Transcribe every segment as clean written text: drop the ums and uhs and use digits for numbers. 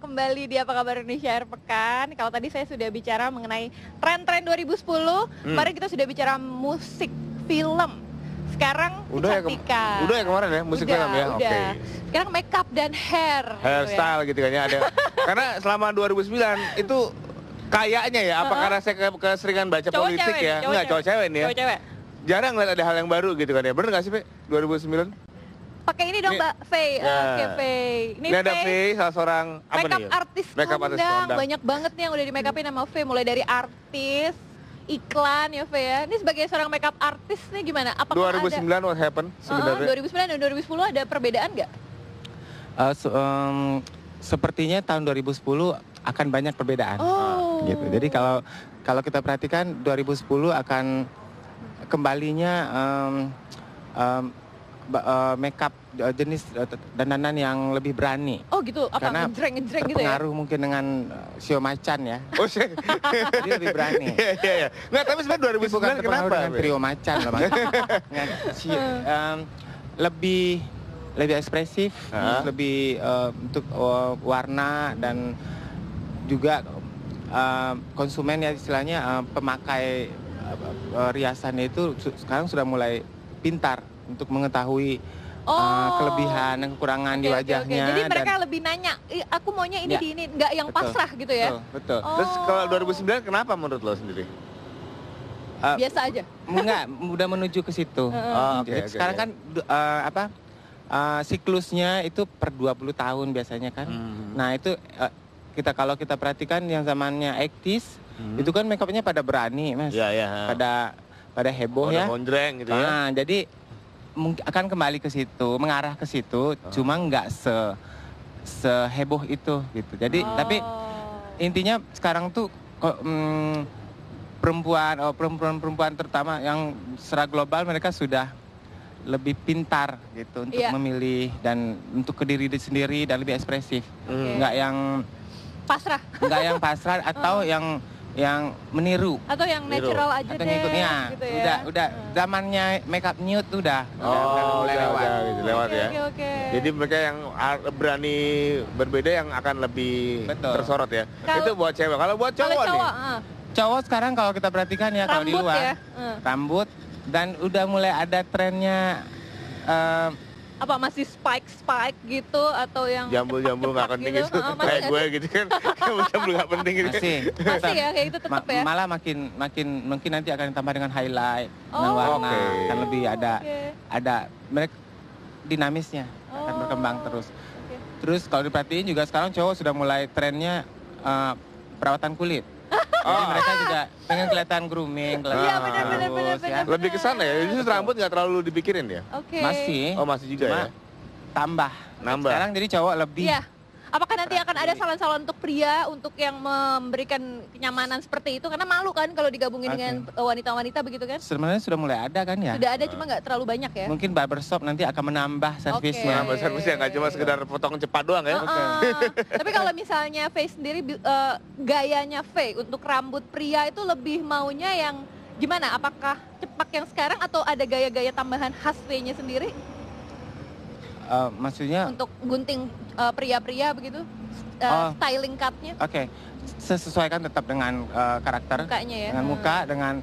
kembali di Apa Kabar Indonesia Akhir Pekan. Kalau tadi saya sudah bicara mengenai tren-tren 2010, kemarin kita sudah bicara musik film. Sekarang kecantikan. Udah ya kemarin ya musik film ya. Udah. Okay. Sekarang makeup dan hairstyle gitu kan ya ada. Karena selama 2009 itu kayaknya ya apa karena saya keseringan baca cowok politik cewek, ya. Enggak cowok cewek nih ya. Cowok cewek. Jarang lihat ada hal yang baru gitu kan ya. Bener gak sih Pe? 2009? Pakai ini dong Mbak Faye. Oke Faye. Ini ada Faye salah seorang makeup artis kondang. Banyak banget nih yang udah di make upin sama Faye. Mulai dari artis, iklan ya Faye ya. Ini sebagai seorang makeup artis nih gimana? Apakah 2009 ada, what happened sebenarnya? 2009 dan 2010 ada perbedaan nggak? Sepertinya tahun 2010 akan banyak perbedaan. Gitu. Jadi kalau kita perhatikan 2010 akan kembalinya makeup jenis dandanan yang lebih berani. Oh gitu, apa ngejreng gitu ya? Pengaruh mungkin dengan Sio Macan ya. Oh dia lebih berani. Iya. Nggak, tapi sebenarnya 2009 kenapa? Dengan Trio Macan loh Bang. lebih ekspresif, lebih untuk warna dan juga konsumen ya istilahnya pemakai riasannya itu sekarang sudah mulai pintar untuk mengetahui kelebihan dan kekurangan di wajahnya. Jadi mereka lebih nanya, aku maunya ini di ini, nggak yang pasrah gitu ya? Betul. Terus kalau 2009 kenapa menurut lo sendiri? Biasa aja? Enggak, udah menuju ke situ. Sekarang kan siklusnya itu per 20 tahun biasanya kan. Nah itu kalau kita perhatikan yang zamannya 80s, itu kan make upnya pada berani Mas. Pada heboh ya. Gondreng gitu ya. Nah, jadi akan kembali ke situ, mengarah ke situ, cuma nggak seheboh itu gitu. Jadi tapi intinya sekarang tuh perempuan terutama yang secara global mereka sudah lebih pintar gitu untuk memilih dan untuk ke diri sendiri dan lebih ekspresif. Nggak yang pasrah atau yang meniru atau yang natural aja atau deh gitu ya. Udah zamannya makeup nude udah mulai lewat ya. Jadi mereka yang berani berbeda yang akan lebih tersorot ya. Itu buat cewek. Kalau buat cowok nih. Cowok sekarang kalau kita perhatikan ya kalau di luar rambut dan udah mulai ada trennya apa masih spike gitu atau yang jambul nggak penting gitu kayak gue gitu kan jambul nggak penting gitu masih ya kayak itu tetap ya malah makin mungkin nanti akan ditambah dengan highlight dengan warna kan lebih ada mereka dinamisnya akan berkembang terus kalau diperhatiin juga sekarang cowok sudah mulai trennya perawatan kulit. Jadi mereka juga pengen kelihatan grooming, Iya benar. Lebih ke sana ya. Justru rambut nggak terlalu dipikirin ya. Masih juga ya. Nambah. Sekarang jadi cowok lebih. Iya. Apakah nanti akan ada salon-salon untuk pria untuk yang memberikan kenyamanan seperti itu? Karena malu kan kalau digabungin dengan wanita-wanita begitu kan? Sebenarnya sudah mulai ada kan ya? Sudah ada cuma nggak terlalu banyak ya? Mungkin barbershop nanti akan menambah servisnya. Menambah servisnya nggak cuma sekedar potong cepat doang ya? Tapi kalau misalnya Faye sendiri gayanya Faye untuk rambut pria itu lebih maunya yang gimana? Apakah cepak yang sekarang atau ada gaya-gaya tambahan khas Faye-nya sendiri? Maksudnya untuk gunting pria-pria begitu styling cutnya? Sesuaikan tetap dengan karakter mukanya ya? Dengan muka, dengan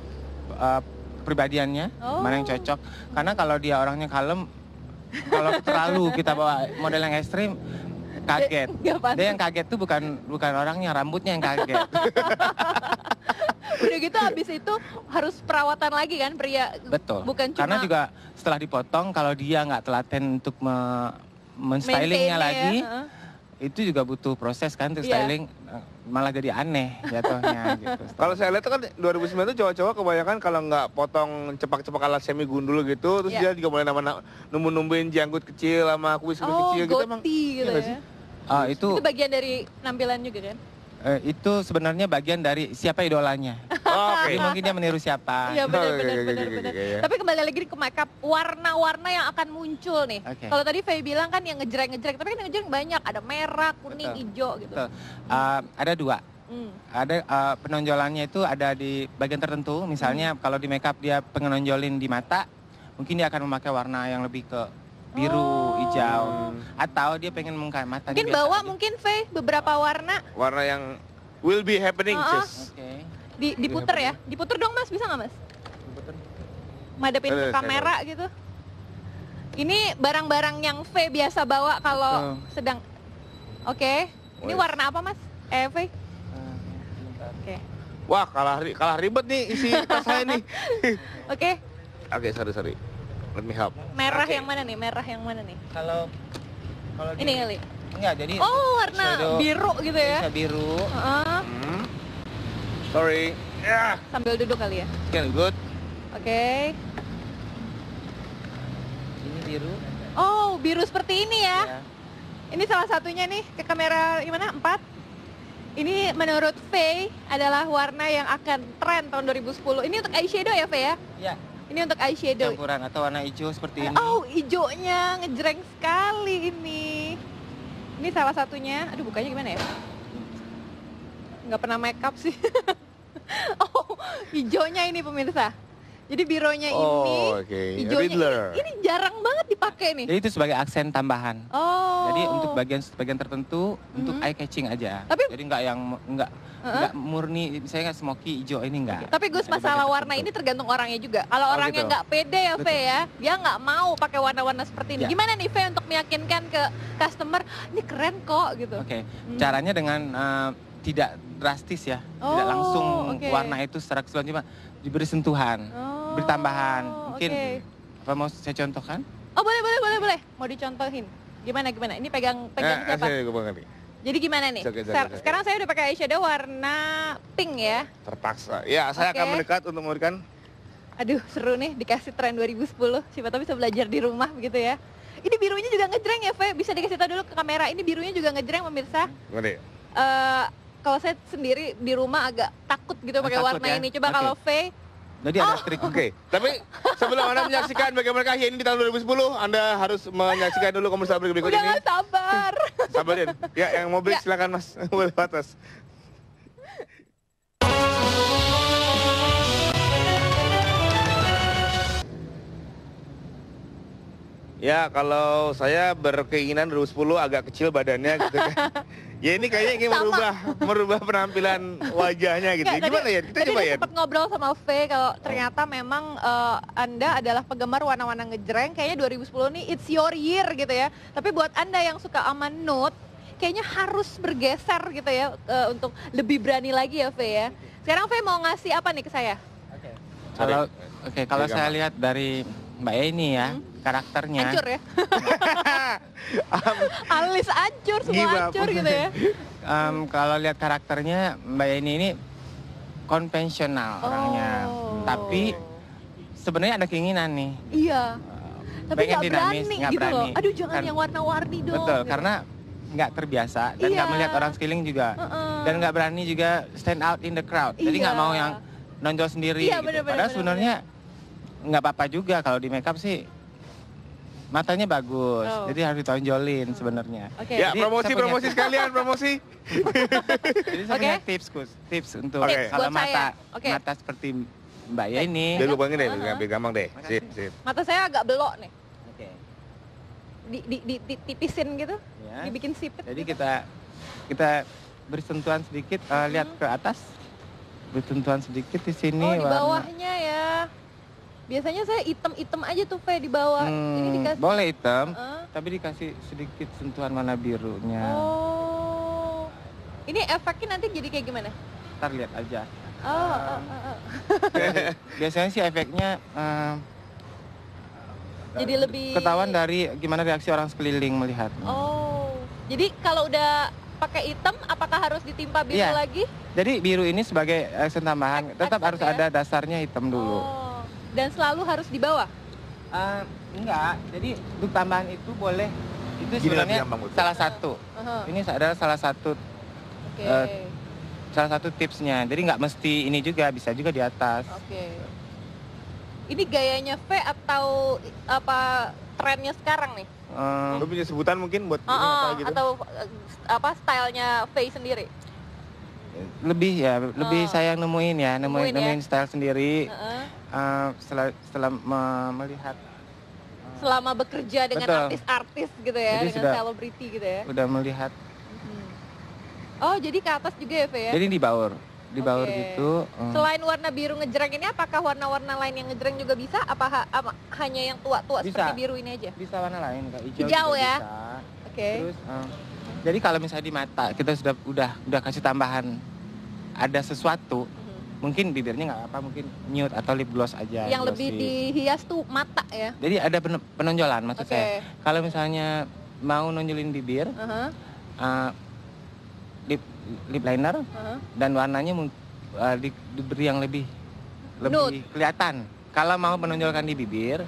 pribadiannya mana yang cocok. Karena kalau dia orangnya kalem, kalau terlalu kita bawa model yang ekstrim kaget. Dia yang kaget tuh bukan orangnya, rambutnya yang kaget. Udah gitu habis itu harus perawatan lagi kan pria? Betul. Bukan cuma karena juga setelah dipotong kalau dia nggak telaten untuk men-stylingnya lagi, itu juga butuh proses kan untuk styling, malah jadi aneh jatuhnya gitu. Kalau saya lihat kan 2009 itu cowok-cowok kebanyakan kalau nggak potong cepak-cepak ala semi gundul gitu, terus dia juga mulai numbuhin janggut kecil sama kumis kecil gitu emang. Gitu ya. Itu bagian dari penampilan juga kan? Itu sebenarnya bagian dari siapa idolanya. Jadi mungkin dia meniru siapa. Iya benar. Tapi kembali lagi ke makeup, warna-warna yang akan muncul nih. Kalau tadi Faye bilang kan yang ngejreng, tapi kan ngejreng banyak, ada merah, kuning, hijau gitu. Ada dua. Ada penonjolannya itu ada di bagian tertentu. Misalnya kalau di makeup dia pengenonjolin di mata, mungkin dia akan memakai warna yang lebih ke biru, hijau. Atau dia pengen mata mungkin bawa mungkin Faye beberapa warna. Warna yang will be happening, sis. Oke. Diputer ya? Diputer dong Mas, bisa nggak Mas? Madepin ke kamera gitu. Ini barang-barang yang V biasa bawa kalau sedang. Oke. Ini warna apa Mas? V? Oke. Wah, kalah ribet nih isi tas saya nih. Oke. Oke, sorry. Let me help. Merah yang mana nih? Merah yang mana nih? Kalau ini kali. Enggak, jadi warna biru gitu ya. Bisa biru. Sorry. Sambil duduk kali ya. Good. Oke. Ini biru. Oh, biru seperti ini ya. Ini salah satunya nih ke kamera gimana? 4. Ini menurut Faye adalah warna yang akan tren tahun 2010. Ini untuk eyeshadow ya, Faye ya? Iya. Ini untuk eyeshadow. Campuran atau warna hijau seperti ini. Oh, hijaunya ngejreng sekali ini. Ini salah satunya. Aduh, bukanya gimana ya? Nggak pernah makeup sih. Oh, hijaunya ini pemirsa. Jadi bironya ini, hijaunya ini jarang banget dipakai nih. Jadi itu sebagai aksen tambahan. Oh. Jadi untuk bagian tertentu untuk eye catching aja. Tapi, jadi nggak murni, misalnya smoky hijau ini nggak. Tapi Gus, masalah warna ini tergantung orangnya juga. Kalau orangnya nggak pede ya, Fe ya, dia nggak mau pakai warna-warna seperti ini. Gimana nih Fe untuk meyakinkan ke customer, ini keren kok gitu. Oke. Caranya dengan tidak drastis ya, tidak langsung warna itu secara keseluruhan, cuma diberi sentuhan, beri tambahan. Mungkin apa mau saya contohkan? Oh boleh. Mau dicontohin? Gimana? Ini pegang siapa? Jadi gimana nih? Sekarang saya udah pakai eyeshadow warna pink ya. Terpaksa. Ya, saya akan mendekat untuk memberikan. Aduh, seru nih dikasih tren 2010. Siapa tahu bisa belajar di rumah begitu ya. Ini birunya juga ngejreng ya, Fe? Bisa dikasih tahu dulu ke kamera. Ini birunya juga ngejreng pemirsa. Kalau saya sendiri di rumah agak takut gitu pakai warna ini. Coba kalau Faye. Jadi ada trik. Tapi sebelum Anda menyaksikan bagaimana kahya ini di tahun 2010, Anda harus menyaksikan dulu komersial berikut ini. Udah gak sabar. Sabarin. Ya, yang mobil silakan Mas, boleh atas. Ya, kalau saya berkeinginan 2010 agak kecil badannya gitu kan. Ya ini kayaknya ingin merubah penampilan wajahnya gitu. Gimana ya? Kita coba ya. Sempat ngobrol sama Faye kalau ternyata memang Anda adalah penggemar warna-warna ngejreng. Kayaknya 2010 nih it's your year gitu ya. Tapi buat Anda yang suka sama nude, kayaknya harus bergeser gitu ya untuk lebih berani lagi ya Faye ya. Sekarang Faye mau ngasih apa nih ke saya? Kalau saya lihat dari Mbak Eni ya, karakternya. Hancur ya? Alis hancur, semua hancur gitu ya? Kalau lihat karakternya Mbak Eni ini konvensional orangnya. Tapi sebenarnya ada keinginan nih. Iya. Tapi nggak berani gitu loh. Aduh jangan yang warna-warni dong. Betul, gitu. karena nggak terbiasa dan nggak melihat orang sekeliling juga. Dan nggak berani juga stand out in the crowd. Jadi nggak mau yang nonjol sendiri. Iya, gitu. Padahal sebenarnya nggak apa-apa juga kalau di makeup sih. Matanya bagus, jadi harus ditonjolin sebenarnya. Ya, promosi sekalian, promosi. Jadi saya punya tips untuk kalau mata seperti Mbak Yeni. Udah lupain deh, lebih gampang deh. Sip. Mata saya agak belok nih. Ditipisin gitu, dibikin sipit. Jadi kita beri sentuhan sedikit, lihat ke atas, beri sentuhan sedikit di sini. Oh, di bawahnya ya. Biasanya saya hitam aja tuh Fe di bawah. Ini dikasih. Boleh hitam, tapi dikasih sedikit sentuhan warna birunya. Oh. Ini efeknya nanti jadi kayak gimana? Ntar lihat aja. Biasanya sih efeknya jadi lebih ketahuan dari gimana reaksi orang sekeliling melihat. Oh. Jadi kalau udah pakai hitam, apakah harus ditimpa biru lagi? Jadi biru ini sebagai aksen tambahan, tetap harus ada dasarnya hitam dulu. Dan selalu harus di bawah? Enggak, jadi untuk tambahan itu boleh. Itu sebenarnya salah satu. Ini adalah salah satu salah satu tipsnya. Jadi nggak mesti ini juga, bisa juga di atas. Ini gayanya V atau apa trennya sekarang nih? Lu punya sebutan mungkin buat ini apa gitu? Atau apa stylenya V sendiri? Lebih saya nemuin style sendiri. Setelah melihat selama bekerja dengan Betul. artis-artis gitu ya, Jadi dengan sudah- selebriti gitu ya. Udah melihat. Oh, jadi ke atas juga ya, Fe ya? Jadi di baur Oke. gitu. Selain warna biru ngejreng ini, apakah warna-warna lain yang ngejreng juga bisa? Apa hanya yang tua-tua Bisa. seperti biru ini aja? Bisa warna lain, kayak hijau, Hijau juga ya? bisa. Oke. Terus, jadi kalau misalnya di mata kita udah kasih tambahan ada sesuatu, mungkin bibirnya nggak apa, mungkin nude atau lip gloss aja. Yang lebih glossy. dihias tuh mata ya? Jadi ada penonjolan maksud Oke. saya. Kalau misalnya mau nonjolin bibir, Aha, lip liner aha. dan warnanya diberi yang lebih Nude. kelihatan. Kalau mau menonjolkan di bibir,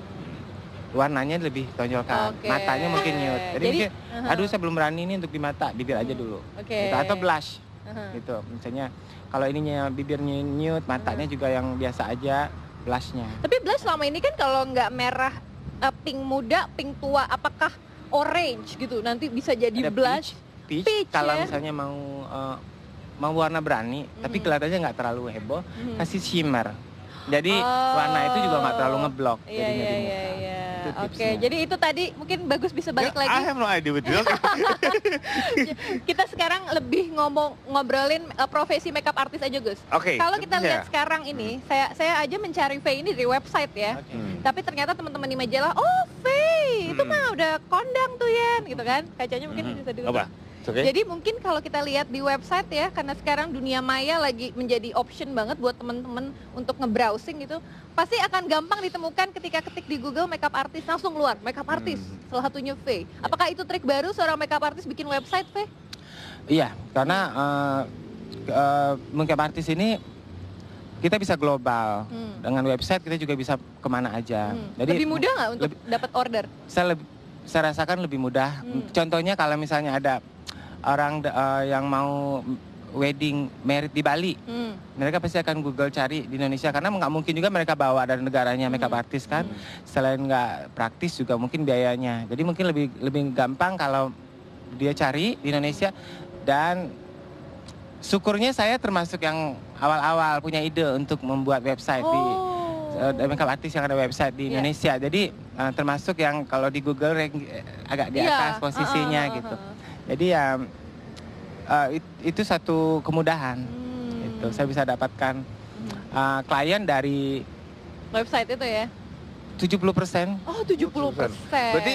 warnanya lebih tonjolkan. Oke. Matanya mungkin nude. Jadi mungkin, aha. aduh saya belum berani nih untuk di mata, bibir aja dulu. Oke. Gitu. Atau blush, Aha. gitu. Misalnya kalau ininya bibirnya nude, matanya juga yang biasa aja, blushnya. Tapi blush selama ini kan kalau nggak merah, pink muda, pink tua, apakah orange gitu? Nanti bisa jadi Ada blush. peach, Peach, kalau ya? misalnya mau warna berani, tapi kelihatannya nggak terlalu heboh, kasih shimmer. Jadi warna itu juga nggak terlalu ngeblok. Iya, jadinya iya, di iya, muka. iya. Itu Oke, tipsnya. jadi itu tadi mungkin bagus bisa balik I lagi. have no idea with you. Kita sekarang lebih ngobrolin profesi makeup artist aja, Gus. Oke. Kalau kita ya. lihat sekarang ini, saya aja mencari Faye ini di website ya. Oke. Tapi ternyata teman-teman di majalah, oh Faye, itu mah udah kondang tuh Yan, gitu kan. Kacanya mungkin bisa ditutup. Apa? It's okay? Jadi mungkin kalau kita lihat di website ya, karena sekarang dunia maya lagi menjadi option banget buat teman-teman untuk nge-browsing gitu, pasti akan gampang ditemukan ketika ketik di Google makeup artist, langsung keluar makeup artist, salah satunya Faye. Apakah itu trik baru seorang makeup artist bikin website, Faye? Iya, karena makeup artist ini kita bisa global. Dengan website kita juga bisa kemana aja. Jadi Lebih mudah nggak untuk dapat order? saya rasakan lebih mudah. Contohnya kalau misalnya ada orang yang mau wedding merit di Bali, mereka pasti akan Google cari di Indonesia karena nggak mungkin juga mereka bawa dari negaranya makeup artist kan. Selain nggak praktis juga mungkin biayanya. Jadi mungkin lebih gampang kalau dia cari di Indonesia. Dan syukurnya saya termasuk yang awal-awal punya ide untuk membuat website di makeup artist yang ada website di Indonesia. Jadi termasuk yang kalau di Google agak di atas posisinya gitu. Jadi ya itu satu kemudahan. Itu saya bisa dapatkan klien dari Website itu ya? 70%. Oh, 70%. Berarti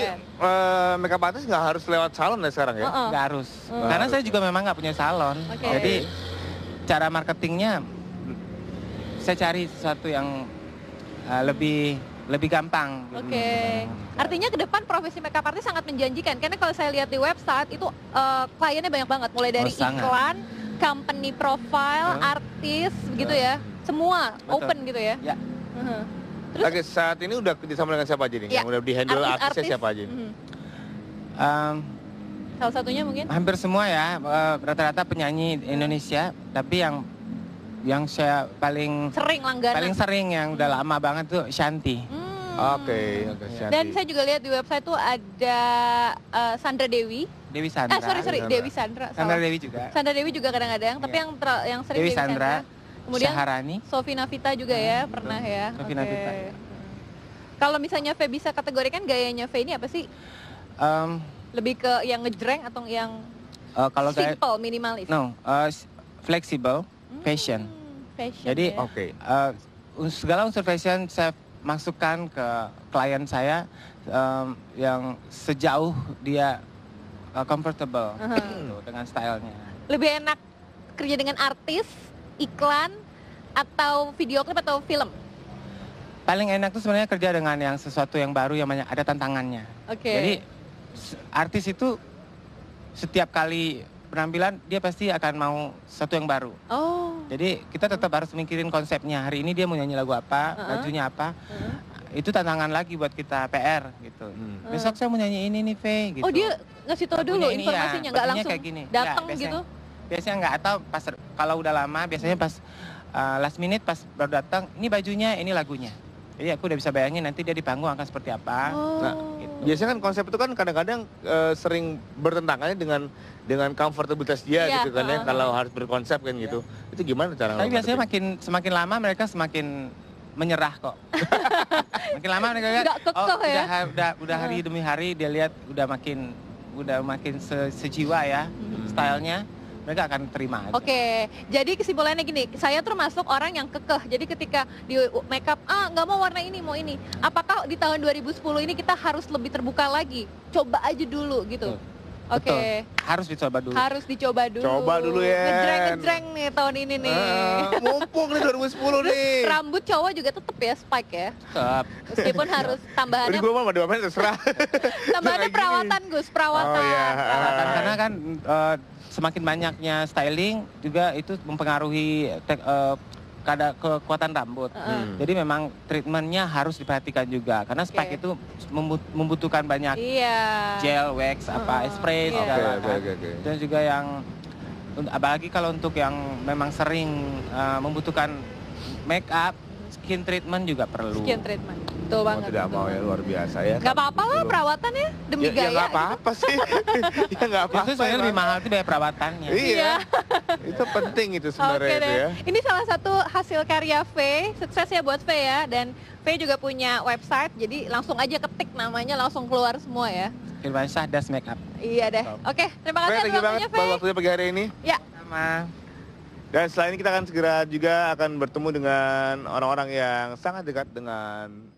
makeup artist nggak harus lewat salon ya sekarang ya? Nggak harus. Karena saya juga memang nggak punya salon. Oke. Jadi cara marketingnya saya cari sesuatu yang lebih gampang. Oke. Artinya ke depan profesi makeup artist sangat menjanjikan karena kalau saya lihat di website itu kliennya banyak banget mulai dari sangat. iklan, company profile, artis gitu ya. Semua Betul. open gitu ya. Ya. Terus Oke, saat ini udah kerjasama dengan siapa aja nih? Ya, Yang udah di-handle artis-artis. artisnya siapa aja? Salah satunya mungkin. Hampir semua ya, rata-rata penyanyi Indonesia, tapi yang saya paling Sering langganan. sering yang udah lama banget tuh Shanti. Oke, Shanti. Dan saya juga lihat di website tuh ada Sandra Dewi. Dewi Sandra. Sorry, Dewi Sandra. Sandra salah. Dewi juga. Sandra Dewi juga kadang-kadang, tapi Iya. yang sering Dewi Sandra. Kemudian Syaharani. Sofi Navita juga ya, pernah ya. Sofi Oke. Navita. Kalau misalnya Faye bisa kategorikan gayanya Faye ini apa sih? Lebih ke yang ngejreng atau yang Kalau kayak simple, minimalis? flexible, fashion. Fashion Jadi ya. Oke. Segala unsur fashion saya masukkan ke klien saya yang sejauh dia comfortable gitu, dengan stylenya. Lebih enak kerja dengan artis, iklan, atau video klip atau film? Paling enak tuh sebenarnya kerja dengan yang sesuatu yang baru yang banyak ada tantangannya. Oke. Jadi artis itu setiap kali penampilan dia pasti akan mau sesuatu yang baru. Oh. Jadi kita tetap harus mikirin konsepnya. Hari ini dia mau nyanyi lagu apa, bajunya apa. Itu tantangan lagi buat kita PR gitu. Besok saya mau nyanyi ini nih, Faye gitu. Oh, dia ngasih tahu dulu Lagunya ini ya, informasinya, nggak bajunya langsung kayak gini. datang Nggak, gitu? Biasanya nggak, atau pas kalau udah lama biasanya pas last minute pas baru datang, ini bajunya, ini lagunya. Jadi aku udah bisa bayangin nanti dia di panggung akan seperti apa. Nah, Oh. biasanya kan konsep itu kan kadang-kadang sering bertentangannya dengan comfortabilitas dia Iya, gitu kan ya, kalau harus berkonsep kan gitu. Itu gimana cara Tapi biasanya ngemarketing? semakin lama mereka semakin menyerah kok. Makin lama mereka lihat, Nggak kekeh ya? udah hari demi hari dia lihat udah makin sejiwa ya stylenya, mereka akan terima aja. Oke, jadi kesimpulannya gini, saya termasuk orang yang kekeh. Jadi ketika di makeup, nggak mau warna ini, mau ini. Apakah di tahun 2010 ini kita harus lebih terbuka lagi? Coba aja dulu gitu. Oke. Betul. Harus dicoba dulu. Harus dicoba dulu. Coba dulu ya. Ngejreng nih tahun ini nih. Mumpung nih 2010 nih. Rambut cowok juga tetep ya spike ya. Tetap. Meskipun harus tambahannya. Jadi gue mah doain terserah. Tambahannya perawatan Gus, perawatan. Oh, iya. Perawatan. Karena kan semakin banyaknya styling juga itu mempengaruhi kekuatan rambut. Jadi memang treatmentnya harus diperhatikan juga karena spike itu membutuhkan banyak gel, wax, spray segala kan. Dan juga yang apalagi kalau untuk yang memang sering membutuhkan make up, skin treatment juga perlu. Skin treatment. Betul banget. Tidak mau ya, luar biasa ya. Gak apa-apa lah perawatannya demi gaya. Ya gak apa-apa sih. Ya gak apa-apa. Itu sebenarnya lebih mahal itu biaya perawatannya. Iya. Itu penting itu sebenarnya itu ya. Ini salah satu hasil karya Faye, sukses ya buat Faye ya. Dan Faye juga punya website, jadi langsung aja ketik namanya langsung keluar semua ya. Firmansyah Das Makeup. Iya deh. Oke, terima kasih Thank you banget buat waktunya pagi hari ini. Ya. Sama. Dan setelah ini kita akan segera juga akan bertemu dengan orang-orang yang sangat dekat dengan